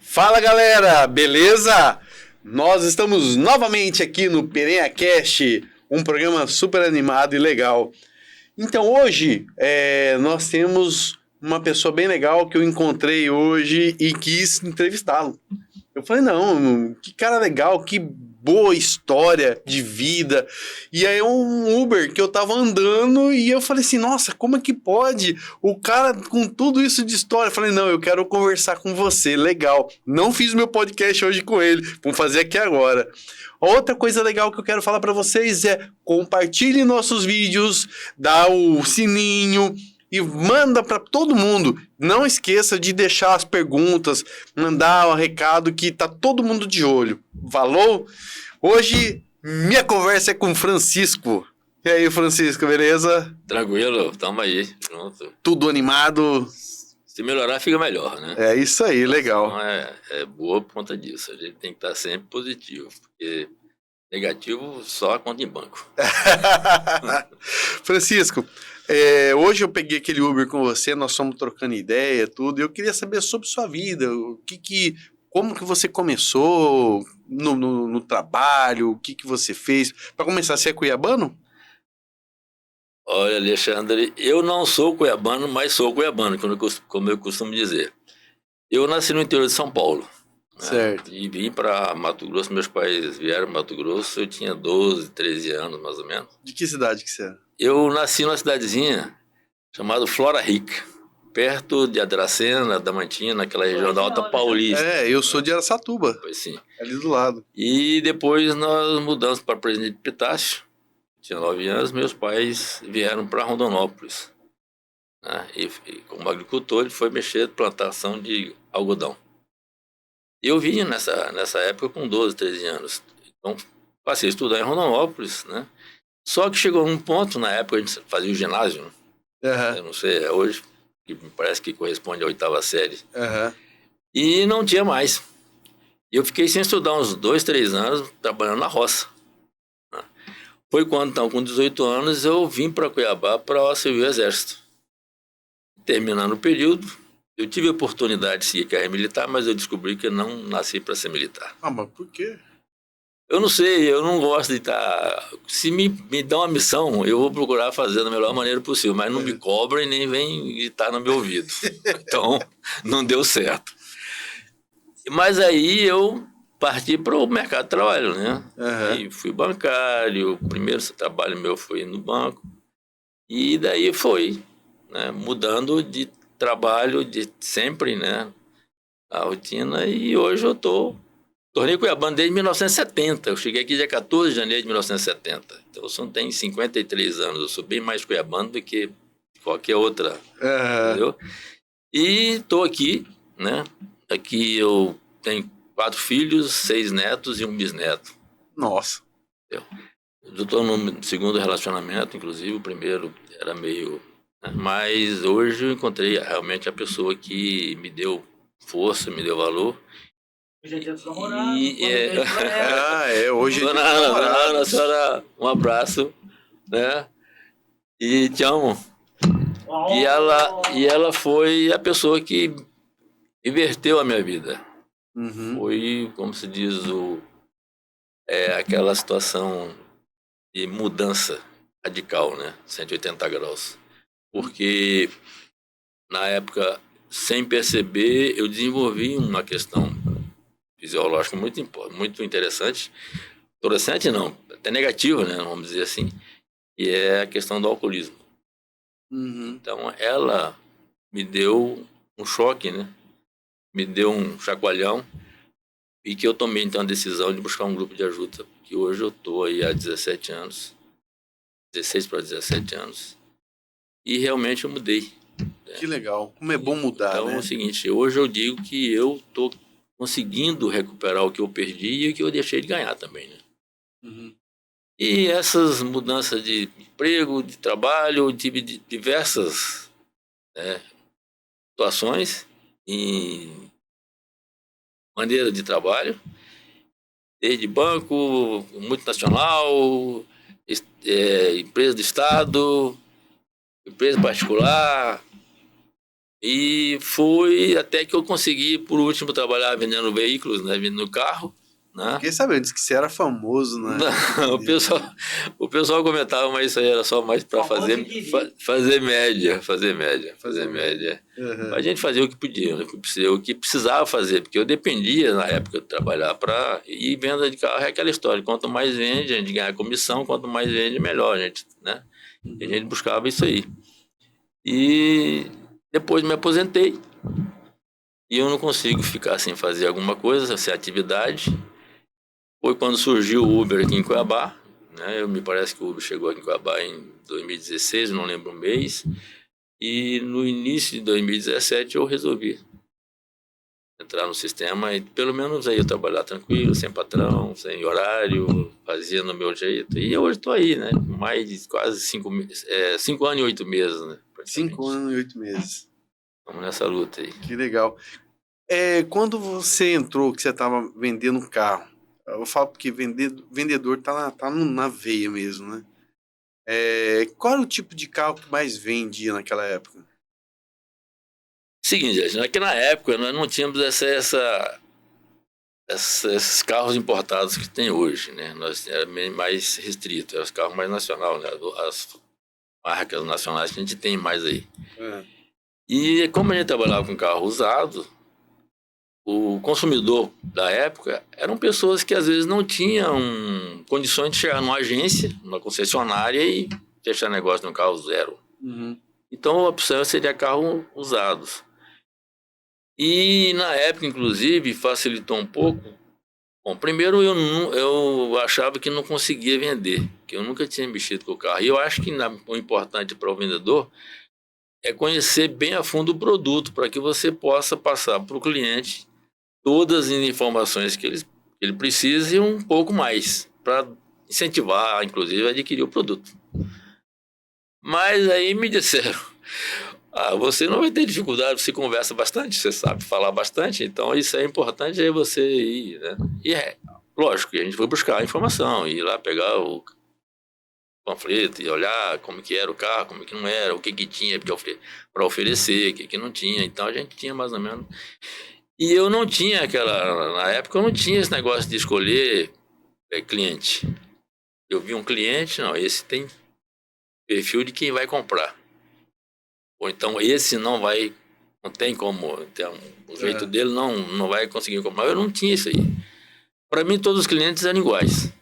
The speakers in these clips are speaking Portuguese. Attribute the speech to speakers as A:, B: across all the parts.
A: Fala galera, beleza? Nós estamos novamente aqui no Piranha Cast, um programa super animado e legal. Então hoje nós temos uma pessoa bem legal que eu encontrei hoje e quis entrevistá-lo. Eu falei, não, que cara legal, que boa história de vida. E aí um Uber que eu tava andando e eu falei assim, nossa, como é que pode? O cara com tudo isso de história. Eu falei, não, eu quero conversar com você, legal. Não fiz meu podcast hoje com ele, vamos fazer aqui agora. Outra coisa legal que eu quero falar para vocês é compartilhe nossos vídeos, dá o sininho e manda para todo mundo. Não esqueça de deixar as perguntas, mandar um recado que tá todo mundo de olho. Falou? Hoje minha conversa é com o Francisco. E aí, Francisco, beleza?
B: Tranquilo, tamo aí, pronto.
A: Tudo animado?
B: Se melhorar, fica melhor, né?
A: É isso aí, legal.
B: Então é boa por conta disso. A gente tem que estar sempre positivo, porque negativo só a conta em banco.
A: Francisco, hoje eu peguei aquele Uber com você, nós fomos trocando ideia, tudo, e eu queria saber sobre sua vida, como que você começou no trabalho, o que você fez. Para começar, você é cuiabano?
B: Olha, Alexandre, eu não sou cuiabano, mas sou cuiabano, como eu costumo dizer. Eu nasci no interior de São Paulo.
A: Certo.
B: Né? E vim para Mato Grosso, meus pais vieram para Mato Grosso, eu tinha 12, 13 anos, mais ou menos.
A: De que cidade que você é?
B: Eu nasci numa cidadezinha chamada Flora Rica, perto de Adracena, Damantina, naquela região da Alta Paulista.
A: Eu sou de Araçatuba.
B: Pois sim.
A: Ali do lado.
B: E depois nós mudamos para Presidente Epitácio. Tinha 9 anos, meus pais vieram para Rondonópolis. Né? E como agricultor, ele foi mexer na plantação de algodão. Eu vim nessa época com 12, 13 anos. Então, passei a estudar em Rondonópolis, né? Só que chegou um ponto, na época a gente fazia o ginásio, né? Eu não sei, hoje, que me parece que corresponde à 8ª série. E não tinha mais. Eu fiquei sem estudar uns 2, 3 anos, trabalhando na roça. Né? Foi quando, então, com 18 anos, eu vim para Cuiabá para servir o Exército. Terminando o período, eu tive a oportunidade de seguir carreira militar, mas eu descobri que eu não nasci para ser militar.
A: Ah, mas por quê?
B: Eu não sei, eu não gosto de estar... Se me dão uma missão, eu vou procurar fazer da melhor maneira possível, mas não me cobrem nem vem gritar no meu ouvido. Então, não deu certo. Mas aí eu parti para o mercado de trabalho, né? E fui bancário, o primeiro trabalho meu foi no banco. E daí foi, né, mudando de trabalho de sempre, né? A rotina, e hoje eu tornei cuiabano desde 1970. Eu cheguei aqui dia 14 de janeiro de 1970. Então eu tenho 53 anos. Eu sou bem mais cuiabano do que qualquer outra. Entendeu? E estou aqui, né? Aqui eu tenho 4 filhos, 6 netos e um bisneto.
A: Nossa.
B: Eu estou no segundo relacionamento, inclusive. O primeiro era meio... Né? Mas hoje eu encontrei realmente a pessoa que me deu força, me deu valor.
C: Hoje é dia dos namorados.
A: Hoje é dia dos
B: Dona
A: namorados.
B: Ana, senhora, um abraço, né? E te amo. E ela foi a pessoa que inverteu a minha vida. Foi, como se diz, aquela situação de mudança radical, né? 180 graus. Porque, na época, sem perceber, eu desenvolvi uma questão fisiológica muito interessante. Interessante não, até negativa, né? Vamos dizer assim. E é a questão do alcoolismo. Então, ela me deu um choque, né? Me deu um chacoalhão, e que eu tomei, então, a decisão de buscar um grupo de ajuda, que hoje eu estou aí há 17 anos, 16 para 17 anos, e realmente eu mudei.
A: Que legal, como é bom mudar,
B: então,
A: né?
B: É o seguinte, hoje eu digo que eu estou conseguindo recuperar o que eu perdi e o que eu deixei de ganhar também, né? E essas mudanças de emprego, de trabalho, eu tive diversas situações em maneira de trabalho, desde banco, multinacional, empresa de Estado, empresa particular, E foi até que eu consegui, por último, trabalhar vendendo veículos, né? Vendendo carro, né?
A: Fiquei sabendo, disse que você era famoso, né?
B: Não, o pessoal comentava, mas isso aí era só mais para
C: Famoso
B: fazer,
C: que queria.
B: fazer média. Fazer
A: Fazer
B: média.
A: Uhum.
B: A gente fazia o que podia, né? O que precisava fazer, porque eu dependia na época de trabalhar para ir venda de carro é aquela história. Quanto mais vende, a gente ganha comissão, quanto mais vende, melhor, gente, né? E a gente buscava isso aí. E depois me aposentei e eu não consigo ficar sem fazer alguma coisa, sem atividade. Foi quando surgiu o Uber aqui em Cuiabá, né? Me parece que o Uber chegou aqui em Cuiabá em 2016, não lembro o mês. E no início de 2017 eu resolvi entrar no sistema e pelo menos aí eu trabalhar tranquilo, sem patrão, sem horário, fazia no meu jeito. E hoje estou aí, né? Mais de quase 5 anos e 8 meses, né?
A: 5 anos e 8 meses.
B: Vamos nessa luta aí.
A: Que legal. Quando você entrou, que você estava vendendo carro, eu falo porque vendedor tá na veia mesmo, né? Qual era o tipo de carro que mais vendia naquela época?
B: Seguinte, gente, aqui na época nós não tínhamos esses carros importados que tem hoje, né? Nós era mais restrito, eram os carros mais nacionais, né? As marcas nacionais que a gente tem mais aí.
A: É.
B: E como a gente trabalhava com carro usado, o consumidor da época eram pessoas que às vezes não tinham condições de chegar numa agência, numa concessionária e fechar negócio no carro zero.
A: Uhum.
B: Então a opção seria carros usados. E na época, inclusive, facilitou um pouco. Bom, primeiro eu achava que não conseguia vender, que eu nunca tinha mexido com o carro. E eu acho que o importante para o vendedor é conhecer bem a fundo o produto, para que você possa passar para o cliente todas as informações que ele precisa e um pouco mais, para incentivar, inclusive, a adquirir o produto. Mas aí me disseram, você não vai ter dificuldade, você conversa bastante, você sabe falar bastante, então isso é importante aí você ir, né? E lógico que a gente foi buscar a informação, ir lá pegar o panfleto e olhar como que era o carro, como que não era, o que tinha para oferecer, o que não tinha, então a gente tinha mais ou menos. E eu não tinha na época eu não tinha esse negócio de escolher cliente. Eu vi um cliente, não, esse tem perfil de quem vai comprar. Ou então esse não tem como, o jeito dele não vai conseguir comprar. Eu não tinha isso aí. Para mim todos os clientes eram iguais.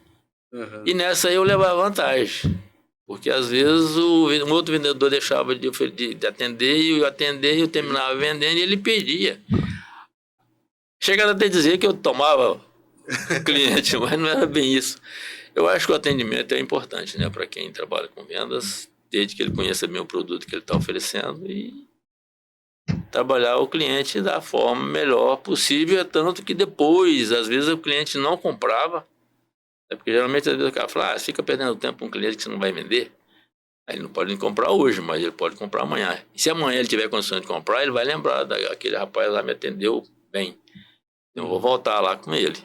A: Uhum.
B: E nessa aí eu levava vantagem. Porque às vezes um outro vendedor deixava de atender e eu terminava vendendo e ele perdia. Chegava até a dizer que eu tomava o cliente, mas não era bem isso. Eu acho que o atendimento é importante, né, para quem trabalha com vendas, desde que ele conheça bem o produto que ele está oferecendo e trabalhar o cliente da forma melhor possível, é tanto que depois, às vezes, o cliente não comprava, porque geralmente às vezes o cara fala, você fica perdendo tempo com um cliente que você não vai vender. Aí ele não pode comprar hoje, mas ele pode comprar amanhã. E se amanhã ele tiver condições de comprar, ele vai lembrar daquele rapaz lá me atendeu bem. Eu vou voltar lá com ele,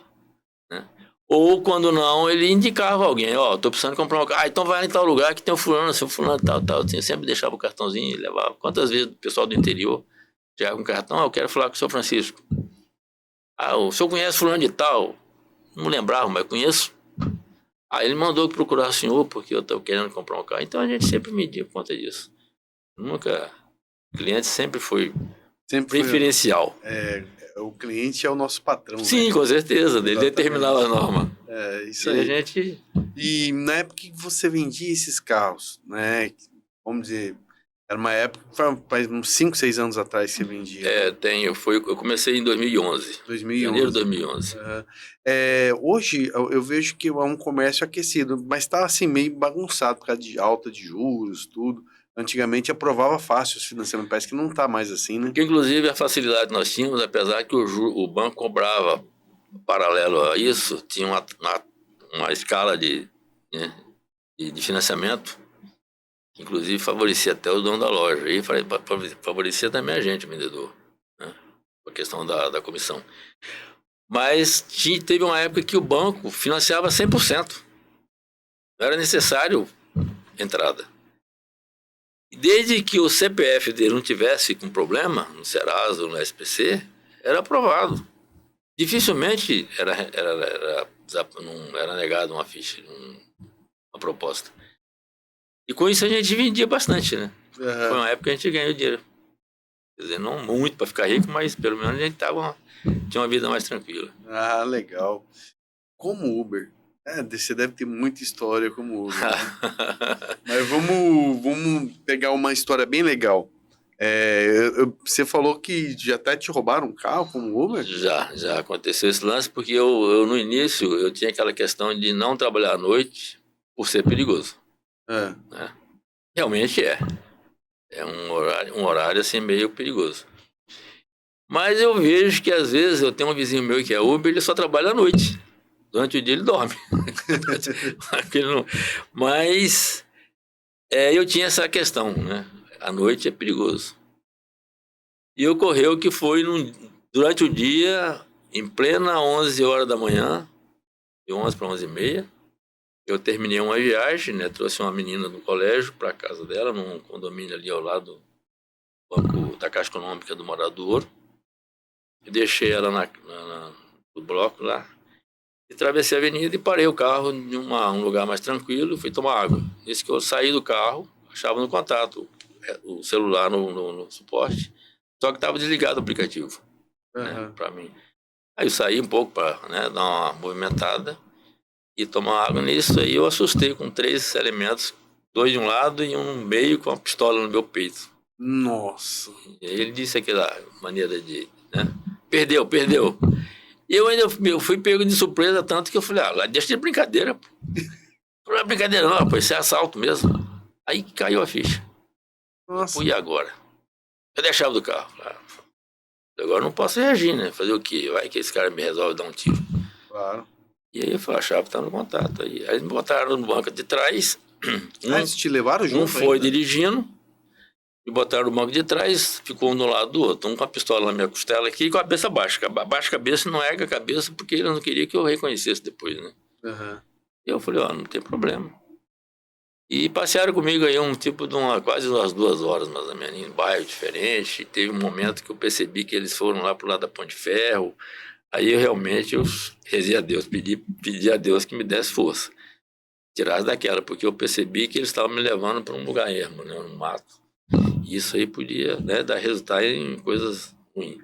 B: né? Ou quando não, ele indicava alguém, tô precisando comprar um carro. Então vai em tal lugar que tem o fulano, seu fulano, tal. Eu sempre deixava o cartãozinho e levava. Quantas vezes o pessoal do interior chegava com cartão, eu quero falar com o seu Francisco. O senhor conhece fulano de tal? Não lembrava, mas conheço. Ele mandou procurar o senhor porque eu estou querendo comprar um carro. Então a gente sempre media por conta disso. Nunca... O cliente sempre foi preferencial.
A: O cliente é o nosso patrão.
B: Sim, né? Com certeza. Ele determinava a norma.
A: Isso aí.
B: E
A: na época que você vendia esses carros, né? Vamos dizer, era uma época, faz uns 5, 6 anos atrás que você vendia.
B: Eu comecei em 2011. Janeiro de 2011.
A: Hoje eu vejo que é um comércio aquecido, mas está assim meio bagunçado por causa de alta de juros, tudo. Antigamente aprovava fácil os financiamentos, parece que não está mais assim, né?
B: Porque, inclusive, a facilidade que nós tínhamos, apesar que o banco cobrava paralelo a isso, tinha uma escala de financiamento, que inclusive favorecia até o dono da loja, e favorecia também a gente, o vendedor, né? A questão da comissão. Mas teve uma época que o banco financiava 100%. Não era necessário entrada. Desde que o CPF dele não tivesse com problema, no Serasa ou no SPC, era aprovado. Dificilmente não era negado uma ficha, uma proposta. E com isso a gente vendia bastante, né?
A: Aham.
B: Foi uma época que a gente ganhou dinheiro. Quer dizer, não muito para ficar rico, mas pelo menos a gente tinha uma vida mais tranquila.
A: Ah, legal. Como Uber. Você deve ter muita história como Uber. Né? Mas vamos pegar uma história bem legal. Você falou que já até te roubaram um carro como Uber?
B: Já aconteceu esse lance, porque eu no início eu tinha aquela questão de não trabalhar à noite por ser perigoso.
A: É.
B: Né? Realmente é. É um horário assim meio perigoso. Mas eu vejo que às vezes eu tenho um vizinho meu que é Uber, ele só trabalha à noite. Durante o dia ele dorme. Mas eu tinha essa questão, né? À noite é perigoso. E ocorreu que foi durante o dia, em plena 11 horas da manhã, de 11 para 11h30, eu terminei uma viagem, né? Trouxe uma menina do colégio para a casa dela, num condomínio ali ao lado do Banco da Caixa Econômica do Morado do Ouro. Eu deixei ela no bloco lá. E atravessei a avenida e parei o carro em um lugar mais tranquilo e fui tomar água. Nisso que eu saí do carro, achava no contato o celular no suporte, só que estava desligado o aplicativo, né, para mim. Aí eu saí um pouco para, né, dar uma movimentada e tomar água. Nisso aí eu assustei com 3 elementos, 2 de um lado e um no meio com uma pistola no meu peito.
A: Nossa.
B: E aí ele disse aquela maneira de, né, perdeu. E eu fui pego de surpresa tanto que eu falei, lá deixa de brincadeira, pô. Não é brincadeira não, pô, isso é assalto mesmo. Aí caiu a ficha.
A: Nossa.
B: E agora? Cadê a chave do carro? Agora eu não posso reagir, né? Fazer o quê? Vai que esse cara me resolve dar um tiro.
A: Claro.
B: E aí eu falei, a chave tá no contato. Aí eles me botaram no banco de trás.
A: Eles te levaram junto?
B: Um foi
A: ainda?
B: dirigindo. Me botaram no banco de trás, ficou um do lado do outro. Um com a pistola na minha costela aqui e com a cabeça baixa. Baixa a cabeça, não erga a cabeça, porque ele não queria que eu reconhecesse depois, né?
A: Uhum.
B: E eu falei, não tem problema. E passearam comigo aí quase umas 2 horas, mais ou menos, em bairro diferente. Teve um momento que eu percebi que eles foram lá pro lado da Ponte Ferro. Aí eu rezei a Deus, pedi a Deus que me desse força. Tirasse daquela, porque eu percebi que eles estavam me levando para um lugar ermo, né, no mato. E isso aí podia, né, dar resultado em coisas ruins.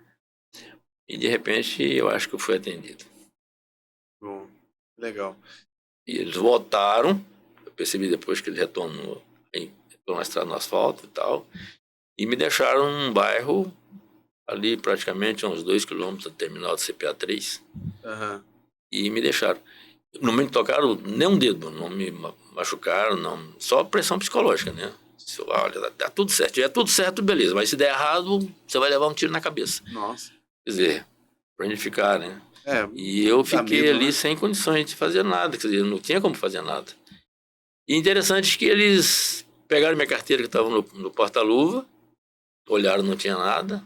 B: E de repente eu acho que eu fui atendido.
A: Bom, legal.
B: E eles voltaram, eu percebi depois que eles retornaram a estrada no asfalto e tal, e me deixaram num bairro ali praticamente a uns 2 quilômetros do terminal do CPA 3.
A: Uhum.
B: E me deixaram. Não me tocaram nem um dedo, não me machucaram, não, só pressão psicológica, né? Olha, tá tudo certo. Se tiver tudo certo, beleza. Mas se der errado, você vai levar um tiro na cabeça.
A: Nossa.
B: Quer dizer, pra onde ficar, né?
A: É,
B: E eu fiquei
A: medo,
B: ali
A: né?
B: sem condições de fazer nada. Quer dizer, não tinha como fazer nada. E interessante que eles pegaram minha carteira que estava no porta-luva, olharam, não tinha nada.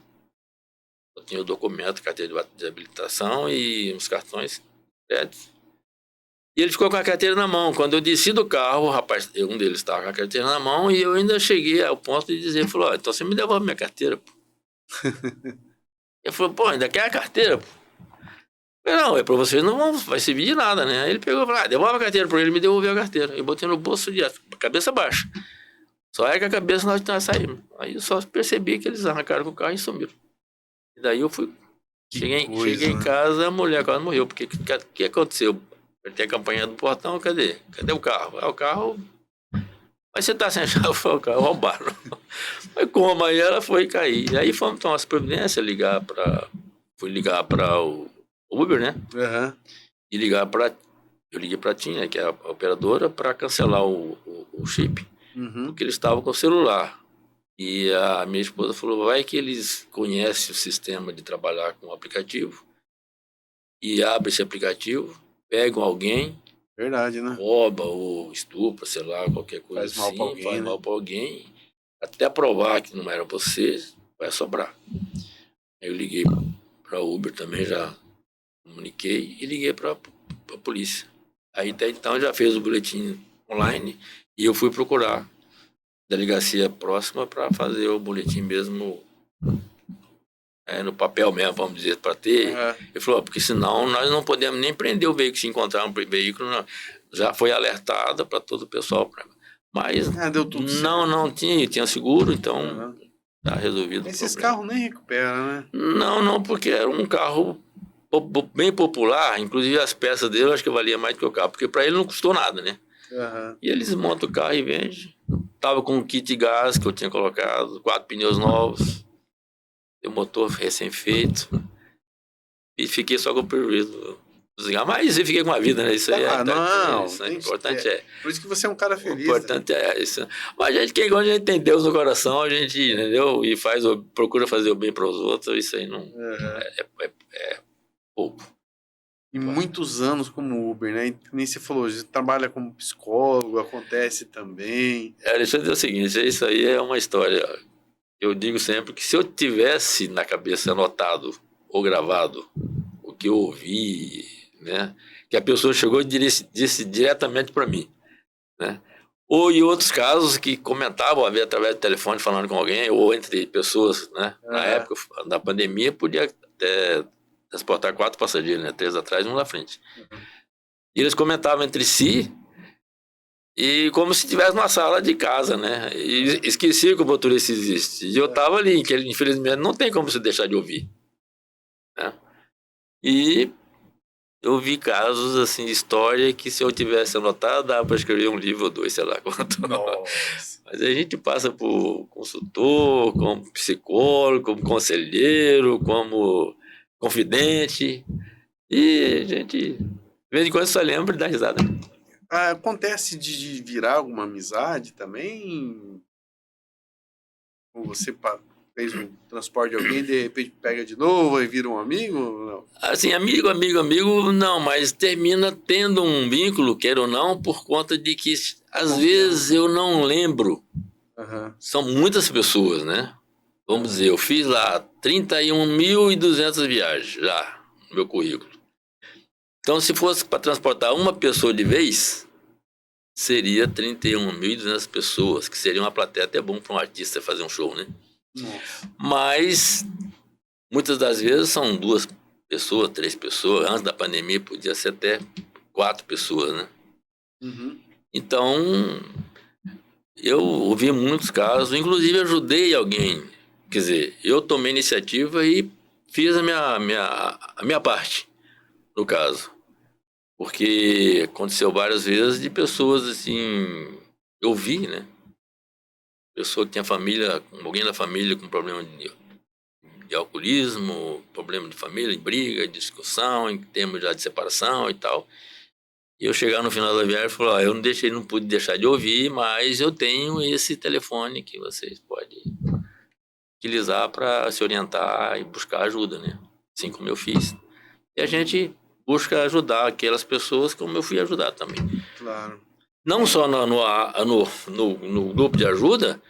B: Só tinha o documento, carteira de habilitação e uns cartões créditos. E ele ficou com a carteira na mão. Quando eu desci do carro, o rapaz, um deles estava com a carteira na mão e eu ainda cheguei ao ponto de dizer, ele falou, então você me devolve minha carteira, pô. Ele falou, pô, ainda quer a carteira, pô. Eu falei, não, pra vocês não vai servir de nada, né? Aí ele pegou e falou, devolve a carteira pra ele, me devolveu a carteira. Eu botei no bolso de cabeça baixa. Só é que a cabeça nós saímos. Aí eu só percebi que eles arrancaram com o carro e sumiram. E daí eu fui. Cheguei em casa, a mulher quase morreu, porque o que aconteceu? Eu tenho a campanha do portão, cadê? Cadê o carro? O carro. Mas você tá sem a chave, foi o carro, roubaram. Mas como? Aí ela foi cair. Aí fomos tomar as providências, fui ligar para o Uber, né?
A: Uhum.
B: E eu liguei pra TIM, né, que é a operadora, para cancelar o chip,
A: Uhum.
B: porque eles estavam com o celular. E a minha esposa falou, vai que eles conhecem o sistema de trabalhar com o aplicativo e abre esse aplicativo, pegam alguém,
A: Verdade, né?
B: rouba ou estupra, sei lá, qualquer coisa
A: Faz mal
B: assim,
A: pra alguém,
B: faz
A: né?
B: mal pra alguém, até provar que não era você, vai sobrar. Aí eu liguei pra Uber também, já comuniquei e liguei pra polícia. Aí até então já fez o boletim online e eu fui procurar delegacia próxima para fazer o boletim mesmo no papel mesmo, vamos dizer, para ter. Ele falou, porque senão nós não podemos nem prender o veículo, se encontrar um veículo, não. Já foi alertado para todo o pessoal. Mas
A: deu tudo certo.
B: Não tinha seguro, então tá resolvido.
A: Esses carros nem recuperam, né?
B: Não, porque era um carro bem popular, inclusive as peças dele eu acho que valia mais do que o carro, porque para ele não custou nada, né? E eles montam o carro e vendem. Tava com um kit de gás que eu tinha colocado, 4 pneus novos, o motor recém-feito, e fiquei só com o prejuízo. Mas eu fiquei com a vida, né? Isso aí importante.
A: Por isso que você é um cara feliz.
B: O importante é isso. Mas a gente, quando a gente tem Deus no coração, a gente, entendeu? E procura fazer o bem para os outros, isso aí não é pouco.
A: E muitos anos como Uber, né? Nem você falou, você trabalha como psicólogo, acontece também.
B: Deixa eu dizer o seguinte, isso aí é uma história. Eu digo sempre que se eu tivesse na cabeça anotado ou gravado o que eu ouvi, né? Que a pessoa chegou e disse diretamente para mim, né? Ou em outros casos que comentavam, havia através do telefone falando com alguém, ou entre pessoas, né? Na época da pandemia, podia até transportar 4 passageiros, né? 3 atrás e 1 na frente. E eles comentavam entre si, e como se estivesse numa sala de casa, né? E esquecia que o motorista existe. E eu estava ali, que ele, infelizmente, não tem como se deixar de ouvir, né? E eu vi casos, assim, de história que se eu tivesse anotado, dava para escrever um livro ou 2, sei lá quanto. Nossa. Mas a gente passa por consultor, como psicólogo, como conselheiro, como confidente, e a gente, de vez em quando, só lembra e dá risada.
A: Acontece de virar alguma amizade também? Ou você fez um transporte de alguém, de repente pega de novo e vira um amigo? Não?
B: Assim, amigo, não, mas termina tendo um vínculo, quer ou não, por conta de que, às vezes, eu não lembro. São muitas pessoas, né? Vamos dizer, eu fiz lá 31.200 viagens já no meu currículo. Então, se fosse para transportar uma pessoa de vez, seria 31.200 pessoas, que seria uma plateia até bom para um artista fazer um show, né? Nossa. Mas, muitas das vezes, são 2 pessoas, 3 pessoas. Antes da pandemia, podia ser até 4 pessoas, né? Então, eu ouvi muitos casos, inclusive ajudei alguém. Quer dizer, eu tomei iniciativa e fiz a minha parte, no caso. Porque aconteceu várias vezes de pessoas, assim, eu vi, né? Pessoa que tinha família, alguém da família com problema de alcoolismo, problema de família, de briga, de discussão, em termos já de separação e tal. E eu chegar no final da viagem e falar, não pude deixar de ouvir, mas eu tenho esse telefone que vocês podem utilizar para se orientar e buscar ajuda, né? Assim como eu fiz. E a gente busca ajudar aquelas pessoas como eu fui ajudar também.
A: Claro.
B: Não só no grupo de ajuda,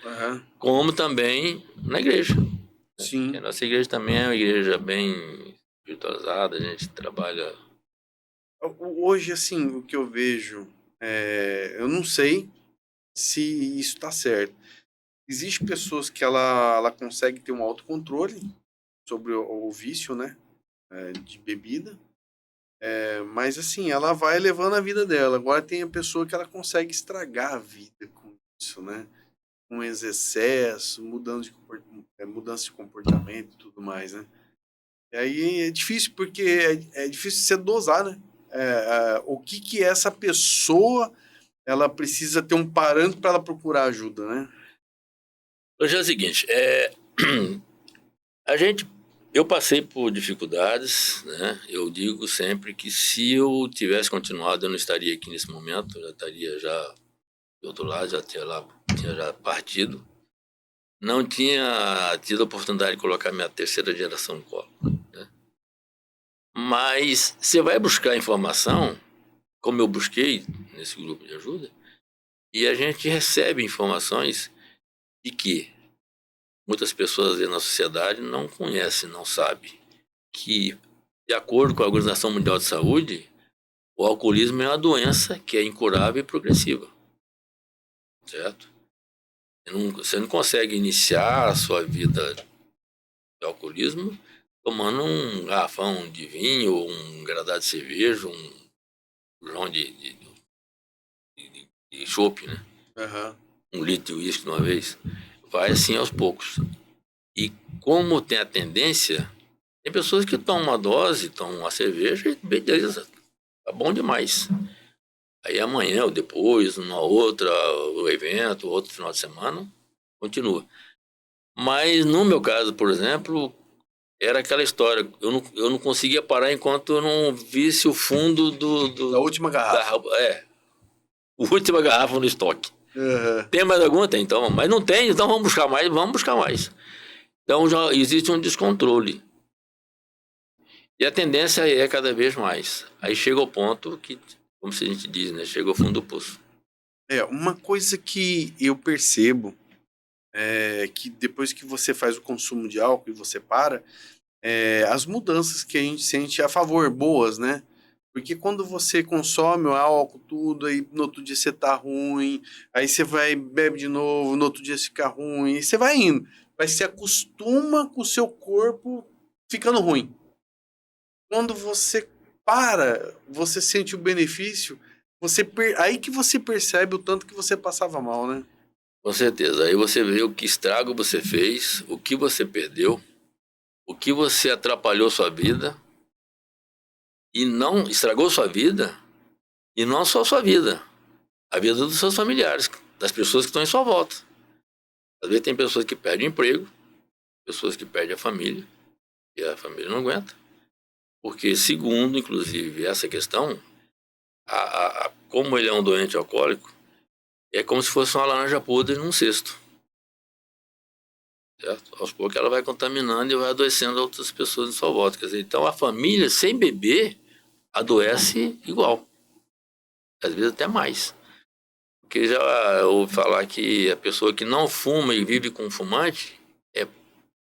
B: como também na igreja.
A: Sim.
B: Porque a nossa igreja também é uma igreja bem espiritualizada, a gente trabalha...
A: Hoje, assim, o que eu vejo, eu não sei se isso está certo. Existem pessoas que ela consegue ter um autocontrole sobre o vício, né, de bebida, mas assim, ela vai levando a vida dela. Agora tem a pessoa que ela consegue estragar a vida com isso, né, com excesso, mudança de comportamento e tudo mais, né. E aí é difícil, porque é difícil você dosar, né, o que essa pessoa, ela precisa ter um parâmetro para ela procurar ajuda, né.
B: Hoje é o seguinte, eu passei por dificuldades, né? Eu digo sempre que se eu tivesse continuado, eu não estaria aqui nesse momento, eu já estaria já do outro lado, tinha já partido. Não tinha tido a oportunidade de colocar minha 3ª geração no colo, né? Mas você vai buscar informação, como eu busquei nesse grupo de ajuda, e a gente recebe informações de que muitas pessoas na sociedade não conhecem, não sabem que, de acordo com a Organização Mundial de Saúde, o alcoolismo é uma doença que é incurável e progressiva, certo? Você não consegue iniciar a sua vida de alcoolismo tomando um garrafão de vinho, um gradado de cerveja, um joão de chopp, né?
A: Aham.
B: 1 litro de uísque de uma vez. Vai assim aos poucos. E como tem a tendência, tem pessoas que tomam uma dose, tomam uma cerveja e beleza, tá bom demais. Aí amanhã ou depois, uma outra, o evento, outro final de semana, continua. Mas no meu caso, por exemplo, era aquela história, eu não conseguia parar enquanto eu não visse o fundo
A: Da última garrafa.
B: A última garrafa no estoque.
A: Aham.
B: Tem mais alguma? Tem, então, mas não tem, então vamos buscar mais. Então já existe um descontrole. E a tendência é cada vez mais. Aí chega o ponto que, como se a gente diz, né? Chega ao fundo do poço.
A: Uma coisa que eu percebo é que depois que você faz o consumo de álcool e você para, as mudanças que a gente sente a favor, boas, né? Porque quando você consome o álcool, tudo, aí no outro dia você tá ruim, aí você vai, bebe de novo, no outro dia você fica ruim, e você vai indo. Mas se acostuma com o seu corpo ficando ruim. Quando você para, você sente o benefício, aí que você percebe o tanto que você passava mal, né?
B: Com certeza. Aí você vê o que estrago você fez, o que você perdeu, o que você atrapalhou sua vida e não estragou sua vida, e não só sua vida, a vida dos seus familiares, das pessoas que estão em sua volta. Às vezes tem pessoas que perdem o emprego, pessoas que perdem a família, e a família não aguenta. Porque, segundo, inclusive, essa questão, como ele é um doente alcoólico, é como se fosse uma laranja podre num cesto. Certo? Aos poucos ela vai contaminando e vai adoecendo outras pessoas em sua volta. Quer dizer, então a família, sem beber, adoece igual. Às vezes até mais. Porque já ouvi falar que a pessoa que não fuma e vive com um fumante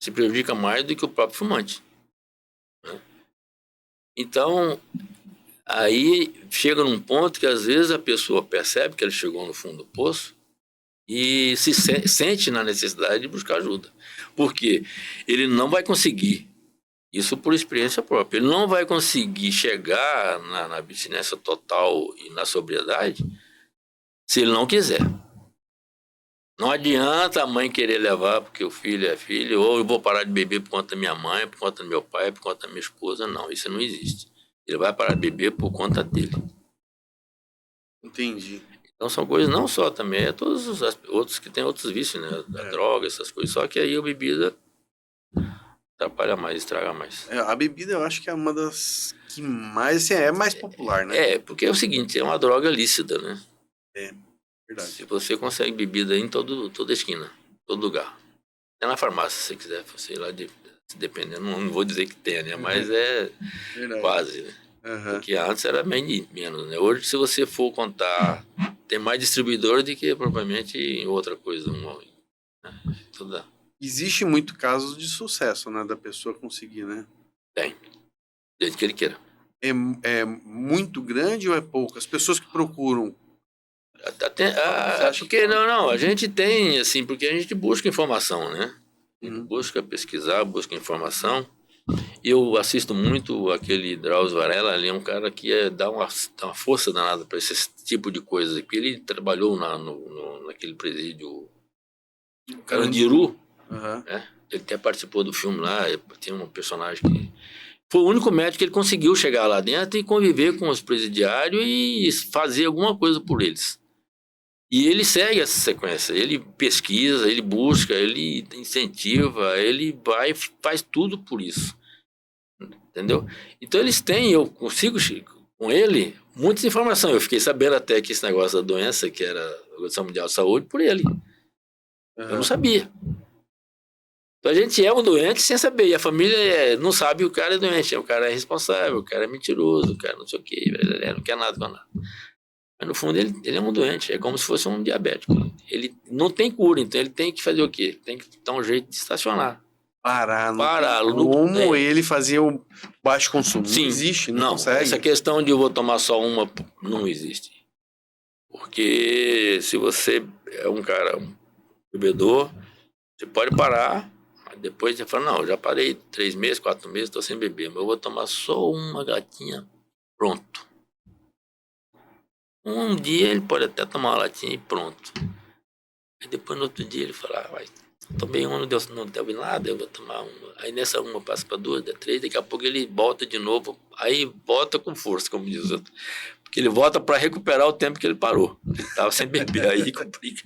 B: se prejudica mais do que o próprio fumante. Né? Então, aí chega num ponto que às vezes a pessoa percebe que ele chegou no fundo do poço e se sente na necessidade de buscar ajuda. Porque ele não vai conseguir, isso por experiência própria, ele não vai conseguir chegar na abstinência total e na sobriedade se ele não quiser. Não adianta a mãe querer levar porque o filho é filho, ou eu vou parar de beber por conta da minha mãe, por conta do meu pai, por conta da minha esposa. Não, isso não existe. Ele vai parar de beber por conta dele.
A: Entendi.
B: Então são coisas não só também, todos os outros que têm outros vícios, né? A droga, essas coisas. Só que aí a bebida atrapalha mais, estraga mais.
A: A bebida eu acho que é uma das que mais, assim, é mais popular, né?
B: Porque é o seguinte, é uma droga lícita, né?
A: Verdade.
B: Se você consegue bebida em toda esquina, todo lugar. Até na farmácia, se você quiser, sei lá, dependendo, não vou dizer que tem, né? Mas é
A: Verdade.
B: quase, né?
A: Aham.
B: Porque antes era menos, né? Hoje, se você for contar, tem mais distribuidor do que propriamente em outra coisa. Né? Tudo
A: Existe muito casos de sucesso, né? Da pessoa conseguir, né?
B: tem, desde que ele queira.
A: É muito grande ou é pouco? As pessoas que procuram.
B: Porque não, a gente tem, assim, porque a gente busca informação, né? A gente busca pesquisar, busca informação. Eu assisto muito aquele Drauzio Varela, ele é um cara que dá uma força danada para esse tipo de coisa, porque ele trabalhou naquele presídio Carandiru, né? Ele até participou do filme lá, tem um personagem que foi o único médico que ele conseguiu chegar lá dentro e conviver com os presidiários e fazer alguma coisa por eles. E ele segue essa sequência, ele pesquisa, ele busca, ele incentiva, ele vai, faz tudo por isso. Entendeu? Então eles têm, eu consigo com ele muitas informações. Eu fiquei sabendo até que esse negócio da doença, que era a Organização Mundial de Saúde, por ele. Eu não sabia. Então a gente é um doente sem saber. E a família não sabe que o cara é doente. O cara é responsável, o cara é mentiroso, o cara não sei o quê, ele não quer nada com nada. Mas no fundo ele é um doente, é como se fosse um diabético. Ele não tem cura, então ele tem que fazer o quê? Tem que dar um jeito de estacionar.
A: Parar.
B: Como
A: ele fazia o baixo consumo.
B: Sim,
A: não existe, não consegue.
B: Essa questão de eu vou tomar só uma não existe. Porque se você é um cara bebedor, você pode parar, mas depois você fala, não, eu já parei 3 meses, 4 meses, estou sem beber, mas eu vou tomar só uma latinha, pronto. Um dia ele pode até tomar uma latinha e pronto. Aí depois no outro dia ele fala, vai, tomei uma, não deu nada, eu vou tomar uma. Aí nessa uma passa para 2, dá 3, daqui a pouco ele volta de novo, aí volta com força, como diz o outro. Porque ele volta para recuperar o tempo que ele parou. Ele estava sem beber, aí complica.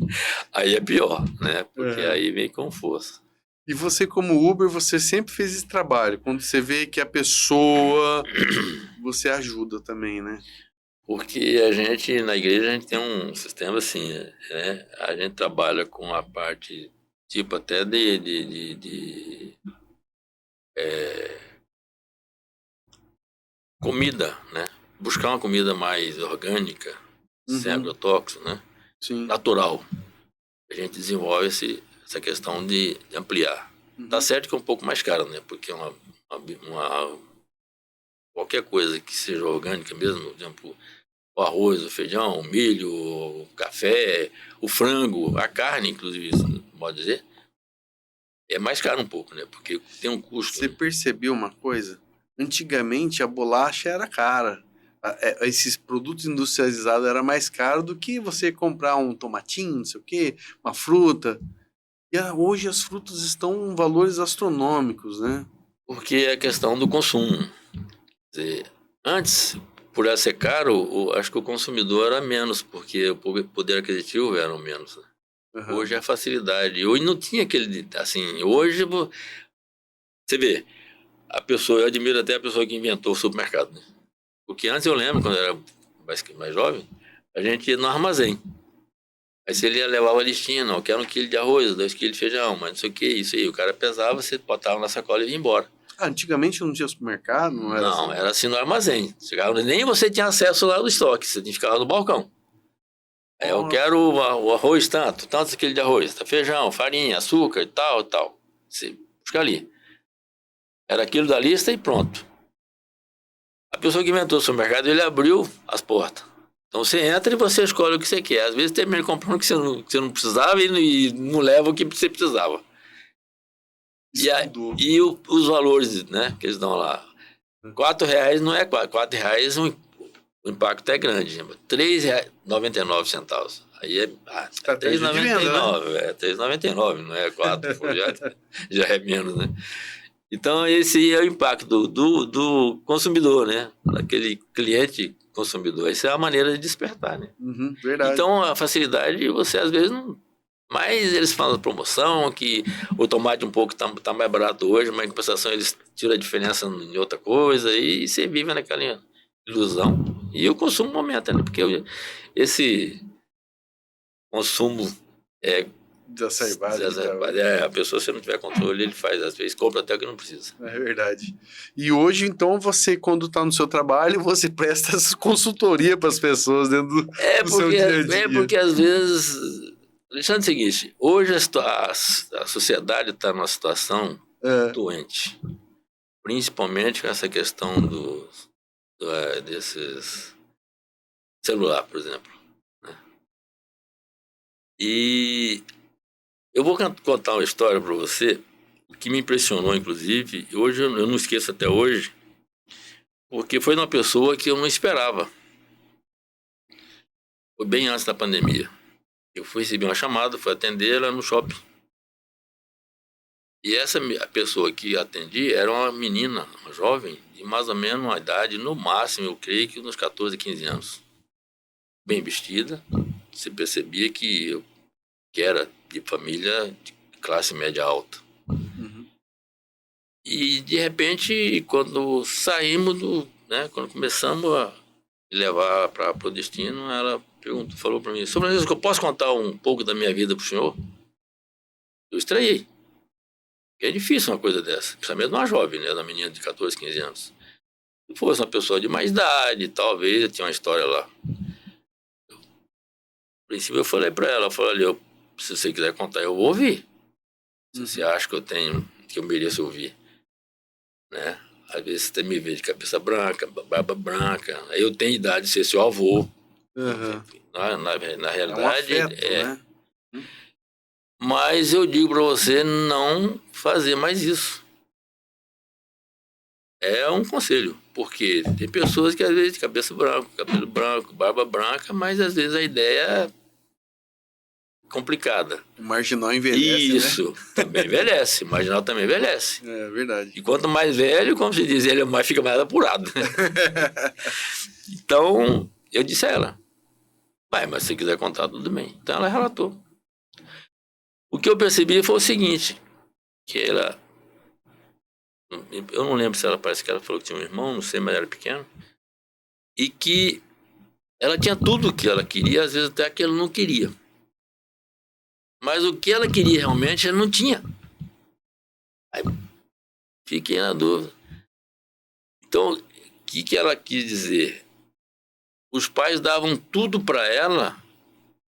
B: Aí é pior, né? Porque aí vem com força.
A: E você, como Uber, você sempre fez esse trabalho. Quando você vê que a pessoa, você ajuda também, né?
B: Porque a gente, na igreja, a gente tem um sistema assim, né? A gente trabalha com a parte, tipo, até de comida, né? Buscar uma comida mais orgânica, sem agrotóxico, né?
A: Sim.
B: Natural. A gente desenvolve essa questão de ampliar. Tá certo que é um pouco mais caro, né? Porque qualquer coisa que seja orgânica mesmo, por exemplo, o arroz, o feijão, o milho, o café, o frango, a carne, inclusive, pode dizer, é mais caro um pouco, né? Porque tem um custo.
A: Você percebeu uma coisa? Antigamente a bolacha era cara. Esses produtos industrializados era mais caro do que você comprar um tomatinho, não sei o quê, uma fruta. E hoje as frutas estão em valores astronômicos, né?
B: Porque é a questão do consumo. Quer dizer, antes, por ela ser caro, acho que o consumidor era menos, porque o poder aquisitivo era menos. Né? Hoje é a facilidade. Hoje não tinha aquele, assim, hoje você vê, eu admiro até a pessoa que inventou o supermercado, né? Porque antes eu lembro, quando eu era mais jovem, a gente ia no armazém. Aí você levava a listinha, não, quero 1 quilo de arroz, 2 quilos de feijão, mas não sei o que, isso aí. O cara pesava, você botava na sacola e ia embora.
A: Antigamente não tinha supermercado? Não era assim?
B: Era assim no armazém. Chegava, nem você tinha acesso lá no estoque, você tinha que ficar lá no balcão. Aí eu quero o arroz tantos quilos de arroz, feijão, farinha, açúcar e tal, e tal. Você busca ali. Era aquilo da lista e pronto. A pessoa que inventou o supermercado, ele abriu as portas. Então você entra e você escolhe o que você quer. Às vezes termina comprando o que você não precisava e não leva o que você precisava. Os valores, né, que eles dão lá. R$4 não é R$4, o impacto é grande. R$3,99. Aí é R$3,99. Né? É R$3,99, não é 4, já é menos, né? Então, esse é o impacto do consumidor, né? Daquele cliente consumidor. Essa é a maneira de despertar, né?
A: Verdade.
B: Então, a facilidade, você às vezes não... Mas eles falam da promoção, que o tomate um pouco tá mais barato hoje, mas em compensação eles tiram a diferença em outra coisa e você vive naquela ilusão. E o consumo aumenta, né? Porque esse consumo
A: exacerbado.
B: A pessoa, se não tiver controle, ele faz, às vezes compra até o que não precisa.
A: É verdade. E hoje, então, você, quando está no seu trabalho, você presta consultoria para as pessoas dentro do seu dia a dia.
B: É porque, às vezes... Alexandre, é o seguinte, hoje a sociedade está numa situação doente. Principalmente com essa questão desses celular, por exemplo. Né? E eu vou contar uma história para você que me impressionou, inclusive, e hoje eu não esqueço até hoje, porque foi uma pessoa que eu não esperava. Foi bem antes da pandemia. Eu fui receber uma chamada, fui atender ela no shopping. E a pessoa que atendi era uma menina, uma jovem, de mais ou menos uma idade, no máximo, eu creio que uns 14, 15 anos. Bem vestida, você percebia que era de família de classe média alta. E, de repente, quando saímos quando começamos a levar para o destino, ela falou para mim, sobre isso, eu posso contar um pouco da minha vida para o senhor? Eu estranhei. É difícil uma coisa dessa, principalmente uma jovem, né, uma menina de 14, 15 anos. Se fosse uma pessoa de mais idade, talvez, tinha uma história lá. No princípio eu falei para ela, se você quiser contar, eu vou ouvir. Se você acha que eu mereço ouvir. Né? Às vezes você me vê de cabeça branca, barba branca, aí eu tenho idade de ser seu avô. Na realidade,
A: afeto, né?
B: Mas eu digo para você não fazer mais isso. É um conselho, porque tem pessoas que às vezes de cabeça branca, cabelo branco, barba branca, mas às vezes a ideia é complicada.
A: O marginal envelhece,
B: Isso, também envelhece. O marginal também envelhece.
A: né? É verdade.
B: E quanto mais velho, como se diz, ele fica mais apurado. Então, eu disse a ela, pai, mas se quiser contar, tudo bem. Então ela relatou. O que eu percebi foi o seguinte, que ela... Eu não lembro se ela, parece que ela falou que tinha um irmão, não sei, mas era pequeno. E que ela tinha tudo o que ela queria, às vezes até que ela não queria. Mas o que ela queria realmente, ela não tinha. Aí fiquei na dúvida. Então, o que ela quis dizer? Os pais davam tudo para ela,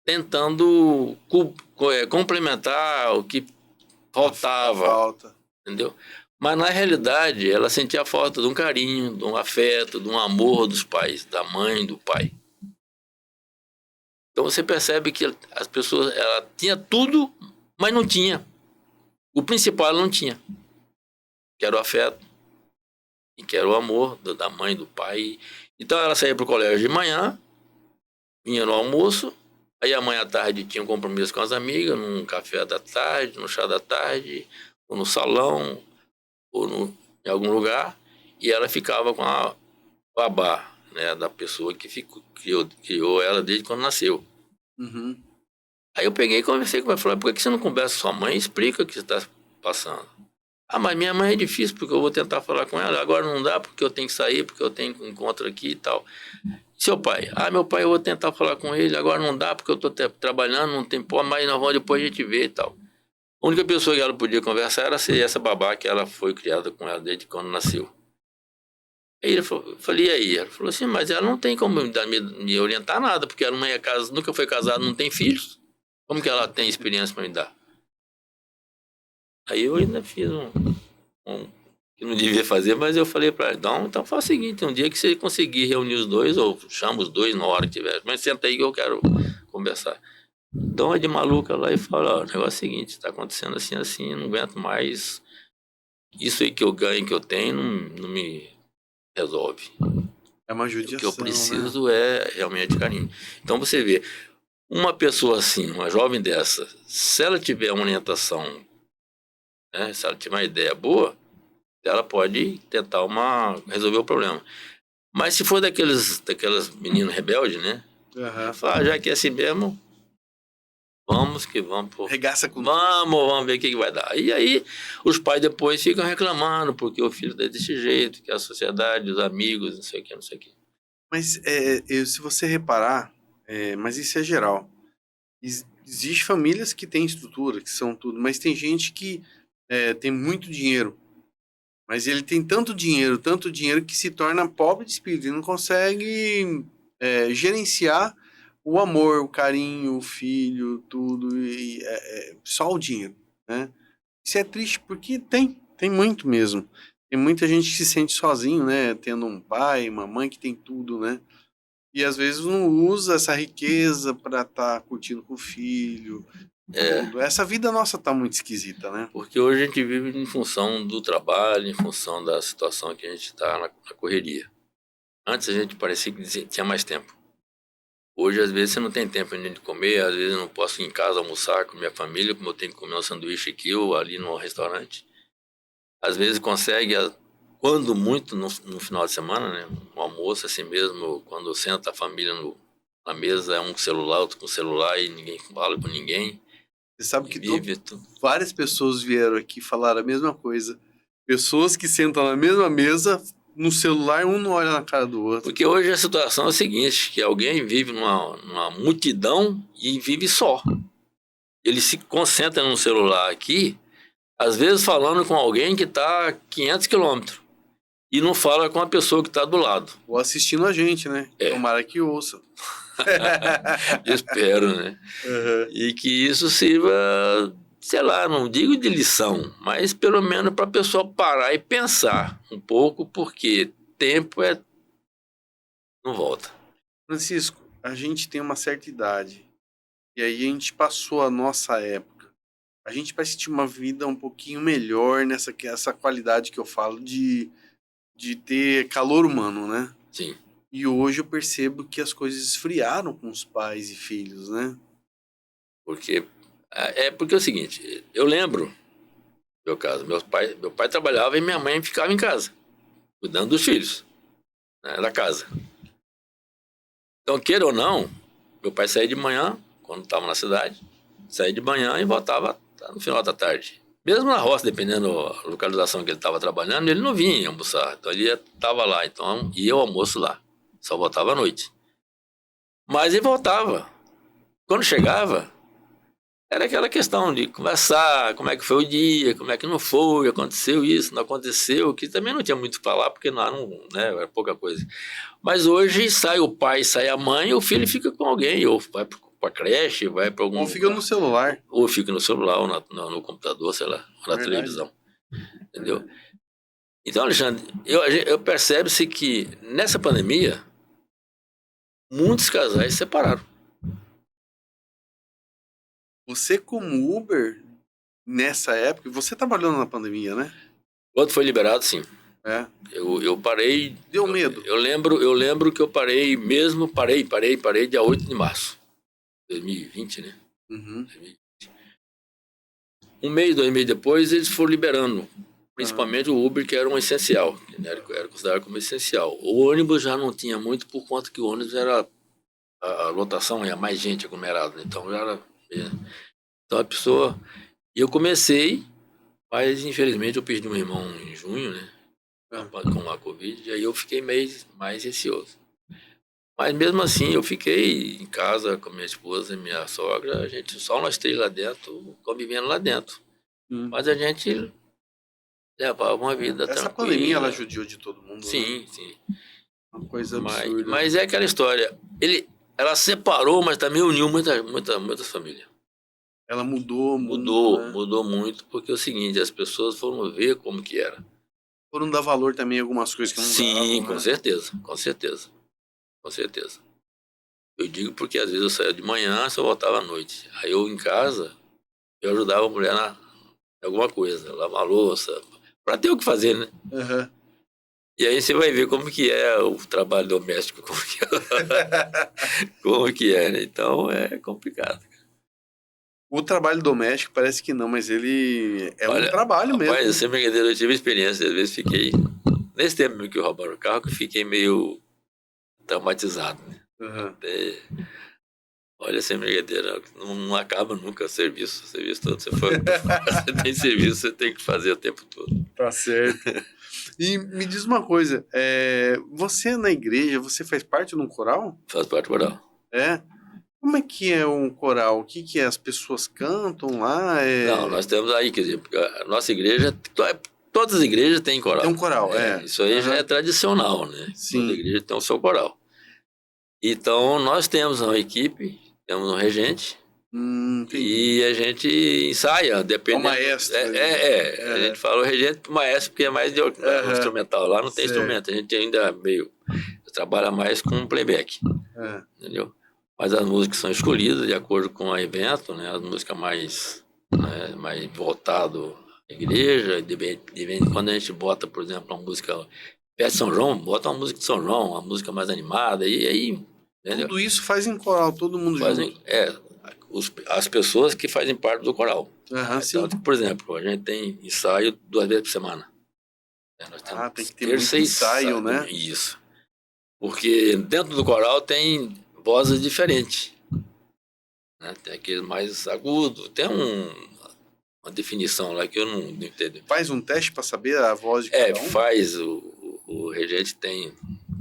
B: tentando complementar o que faltava,
A: Falta.
B: entendeu? Mas, na realidade, ela sentia falta de um carinho, de um afeto, de um amor dos pais, da mãe, do pai. Então, você percebe que as pessoas, ela tinha tudo, mas não tinha. O principal ela não tinha, que era o afeto, e que era o amor da mãe, do pai. Então, ela saía para o colégio de manhã, vinha no almoço, aí a mãe à tarde tinha um compromisso com as amigas, num café da tarde, no chá da tarde, ou no salão, ou em algum lugar, e ela ficava com a babá, né, da pessoa que criou ela desde quando nasceu.
A: Uhum.
B: Aí eu peguei e conversei com ela, falei, por que você não conversa com sua mãe? Explica o que você está passando. Ah, mas minha mãe é difícil, porque eu vou tentar falar com ela, agora não dá, porque eu tenho que sair, porque eu tenho um encontro aqui e tal. Seu pai? Ah, meu pai, eu vou tentar falar com ele, agora não dá, porque eu estou trabalhando, não tem pó, mas nós vamos depois a gente vê e tal. A única pessoa que ela podia conversar era essa babá que ela foi criada com ela desde quando nasceu. Aí eu falei, e aí? Ela falou assim, mas ela não tem como me orientar nada, porque ela não é nunca foi casada, não tem filhos. Como que ela tem experiência para me dar? Aí eu ainda fiz um que não devia fazer, mas eu falei para ela, então faz o seguinte, um dia que você conseguir reunir os dois, ou chama os dois na hora que tiver, mas senta aí que eu quero conversar. Dá uma de maluca lá e fala, ó, o negócio é o seguinte, está acontecendo assim, assim, não aguento mais, isso aí que eu ganho, que eu tenho, não me resolve.
A: É uma
B: O
A: judiação,
B: que eu
A: né?
B: preciso é realmente carinho. Então você vê, uma pessoa assim, uma jovem dessa, se ela tiver uma orientação, né, se ela tiver uma ideia boa, ela pode tentar resolver o problema. Mas se for daquelas meninas rebeldes, né?
A: Uhum.
B: Fala, já que é assim mesmo, vamos que vamos. Pô.
A: Regaça com
B: Vamos ver o que vai dar. E aí os pais depois ficam reclamando porque o filho tá desse jeito, que a sociedade, os amigos, não sei o que, não sei o que.
A: Mas se você reparar, mas isso é geral. Existe famílias que têm estrutura, que são tudo, mas tem gente que tem muito dinheiro. Mas ele tem tanto dinheiro que se torna pobre de espírito e não consegue gerenciar o amor, o carinho, o filho, tudo, e só o dinheiro, né? Isso é triste porque tem muito mesmo. Tem muita gente que se sente sozinho, né? Tendo um pai, uma mãe que tem tudo, né? E às vezes não usa essa riqueza para estar curtindo com o filho, tudo. Essa vida nossa tá muito esquisita, né?
B: Porque hoje a gente vive em função do trabalho, em função da situação que a gente está na correria. Antes a gente parecia que tinha mais tempo. Hoje, às vezes, você não tem tempo ainda de comer, às vezes eu não posso ir em casa almoçar com minha família, como eu tenho que comer um sanduíche aqui ou ali no restaurante. Às vezes consegue, quando muito, no final de semana, né? Um almoço assim mesmo, quando senta a família na mesa, é um com celular, outro com celular e ninguém fala com ninguém.
A: Você sabe que
B: Vive
A: várias pessoas vieram aqui falar a mesma coisa. Pessoas que sentam na mesma mesa, no celular, um não olha na cara do outro.
B: Porque hoje a situação é a seguinte, que alguém vive numa multidão e vive só. Ele se concentra no celular aqui, às vezes falando com alguém que está a 500 quilômetros e não fala com a pessoa que está do lado.
A: Ou assistindo a gente, né? Tomara que ouça.
B: Espero, né?
A: Uhum.
B: E que isso sirva, sei lá, não digo de lição, mas pelo menos para a pessoa parar e pensar um pouco, porque tempo não volta.
A: Francisco, a gente tem uma certa idade. E aí a gente passou a nossa época. a gente parece ter uma vida um pouquinho melhor essa qualidade que eu falo de ter calor humano, né?
B: Sim.
A: E hoje eu percebo que as coisas esfriaram com os pais e filhos, né?
B: Porque porque é o seguinte, eu lembro, meu caso, meu pai trabalhava e minha mãe ficava em casa, cuidando dos filhos, né, da casa. Então, queira ou não, meu pai saía de manhã, quando estava na cidade, saía de manhã e voltava no final da tarde. Mesmo na roça, dependendo da localização que ele estava trabalhando, ele não vinha almoçar. Então, ele estava lá. Então, ia ao almoço lá. Só voltava à noite. Mas ele voltava. Quando chegava, era aquela questão de conversar, como é que foi o dia, como é que não foi, aconteceu isso, não aconteceu, que também não tinha muito o que falar, porque não, né, era pouca coisa. Mas hoje sai o pai, sai a mãe, o filho fica com alguém, ou vai para creche, vai para algum
A: Ou fica no celular.
B: ou fica no celular, ou no computador, sei lá, ou na
A: Verdade.
B: televisão, entendeu? Então, Alexandre, eu percebe-se que nessa pandemia, muitos casais se separaram.
A: Você como Uber, nessa época, você trabalhou na pandemia, né?
B: Quando foi liberado, sim.
A: É.
B: Eu parei.
A: Deu medo.
B: Eu lembro que eu parei mesmo, parei dia 8 de março de 2020, né?
A: Uhum.
B: 2020. Um mês, 2 meses depois, eles foram liberando. Principalmente o Uber, que era um essencial. Era considerado como essencial. O ônibus já não tinha muito, por conta que o ônibus era. A lotação ia mais gente aglomerada, né? Então já era. Então a pessoa. E eu comecei, mas infelizmente eu perdi um irmão em junho, né? Com a Covid, e aí eu fiquei mais receoso. Mas mesmo assim, eu fiquei em casa com minha esposa e minha sogra, a gente só nós três lá dentro, convivendo lá dentro. Mas a gente levava uma vida
A: Essa
B: tranquila.
A: pandemia, ela judiou de todo mundo,
B: Sim,
A: né?
B: sim.
A: Uma coisa absurda.
B: Mas é aquela história, ela separou, mas também uniu muitas famílias.
A: Ela mudou muito, né?
B: Mudou muito, porque é o seguinte, as pessoas foram ver como que era.
A: Foram dar valor também a algumas coisas que não
B: Sim,
A: davam,
B: com
A: né?
B: certeza, com certeza. Com certeza. Eu digo porque às vezes eu saía de manhã, só voltava à noite. Aí eu em casa, eu ajudava a mulher em alguma coisa, lavar a louça, para ter o que fazer, né?
A: Uhum.
B: E aí você vai ver como que é o trabalho doméstico, como que é, né? Então é complicado.
A: O trabalho doméstico parece que não, mas ele é um trabalho
B: rapaz,
A: mesmo.
B: Sem brincadeira, eu tive experiência, às vezes fiquei, nesse tempo que roubaram o carro, que eu fiquei meio traumatizado, né?
A: Uhum.
B: Até, olha, sem brincadeira, não acaba nunca o serviço todo. Você tem serviço, você tem que fazer o tempo todo.
A: Tá certo. E me diz uma coisa, você na igreja, você faz parte de um coral?
B: Faz parte do coral.
A: É? Como é que é um coral? O que é? As pessoas cantam lá?
B: Não, nós temos aí, quer dizer, porque a nossa igreja, todas as igrejas têm coral.
A: Tem um coral,
B: Isso aí já é tradicional, né?
A: Sim.
B: Toda igreja tem o seu coral. Então, nós temos uma equipe, temos um regente, e a gente ensaia, dependendo...
A: É o maestro.
B: A gente fala o regente pro maestro, porque é mais de instrumental. Lá não tem instrumento, a gente ainda trabalha mais com playback, entendeu? Mas as músicas são escolhidas de acordo com o evento, né? As músicas mais voltado à igreja, quando a gente bota, por exemplo, uma música perto de São João, bota uma música de São João, uma música mais animada, e aí... Entendeu?
A: Tudo isso faz em coral, todo mundo junto.
B: As pessoas que fazem parte do coral.
A: Sim.
B: Então, por exemplo, a gente tem ensaio 2 vezes por semana. Nós temos
A: tem que ter muito ensaio, né?
B: Isso. Porque dentro do coral tem vozes diferentes. Né? Tem aquele mais agudo, tem uma definição lá que eu não entendo.
A: Faz um teste para saber a voz de cada um?
B: Faz. O regente tem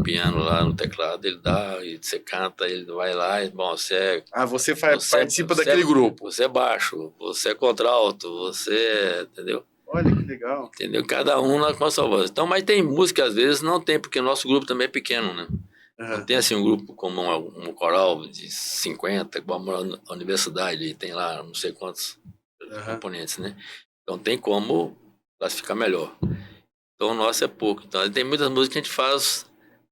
B: piano lá no teclado, ele dá, e você canta, ele vai lá, e, bom, você
A: participa daquele grupo.
B: Você é baixo, você é contralto, você, entendeu?
A: Olha que legal.
B: Entendeu? Cada um com a sua voz. Então, mas tem música, às vezes, não tem, porque o nosso grupo também é pequeno, né? Não tem assim um grupo como um coral de 50, como a universidade, tem lá não sei quantos componentes, né? Então tem como classificar melhor. Então o nosso é pouco. Então tem muitas músicas que a gente faz